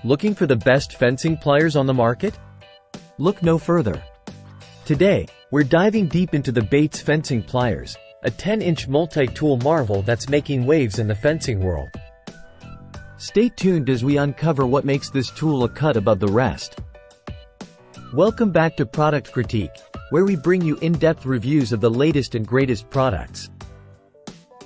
Looking for the best fencing pliers on the market? Look no further. Today, we're diving deep into the Bates Fencing Pliers, a 10-inch multi-tool marvel that's making waves in the fencing world. Stay tuned as we uncover what makes this tool a cut above the rest. Welcome back to Product Critique, where we bring you in-depth reviews of the latest and greatest products.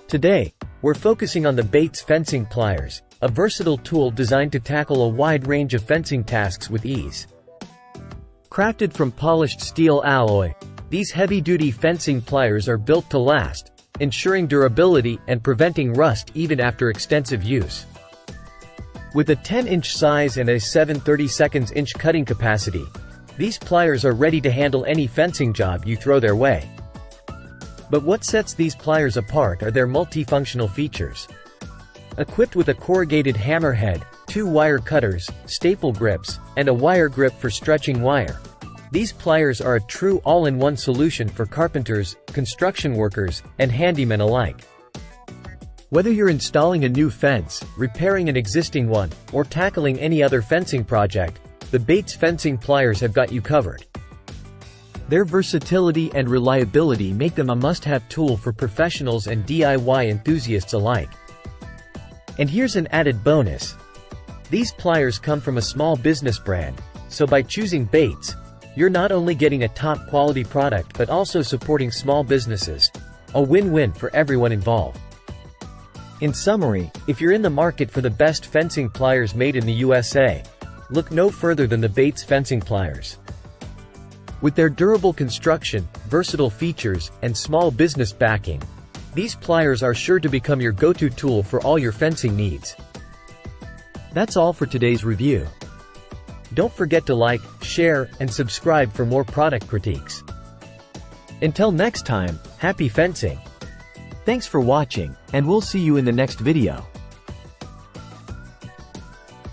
Today, we're focusing on the Bates Fencing Pliers, a versatile tool designed to tackle a wide range of fencing tasks with ease. Crafted from polished steel alloy, these heavy-duty fencing pliers are built to last, ensuring durability and preventing rust even after extensive use. With a 10-inch size and a 7/32 cutting capacity, these pliers are ready to handle any fencing job you throw their way. But what sets these pliers apart are their multifunctional features. Equipped with a corrugated hammerhead, 2 wire cutters, staple grips, and a wire grip for stretching wire, these pliers are a true all-in-one solution for carpenters, construction workers, and handymen alike. Whether you're installing a new fence, repairing an existing one, or tackling any other fencing project, the Bates Fencing Pliers have got you covered. Their versatility and reliability make them a must-have tool for professionals and DIY enthusiasts alike. And here's an added bonus. These pliers come from a small business brand, so by choosing Bates, you're not only getting a top-quality product but also supporting small businesses. A win-win for everyone involved. In summary, if you're in the market for the best fencing pliers made in the USA, look no further than the Bates Fencing Pliers. With their durable construction, versatile features, and small business backing, these pliers are sure to become your go-to tool for all your fencing needs. That's all for today's review. Don't forget to like, share, and subscribe for more product critiques. Until next time, happy fencing! Thanks for watching, and we'll see you in the next video.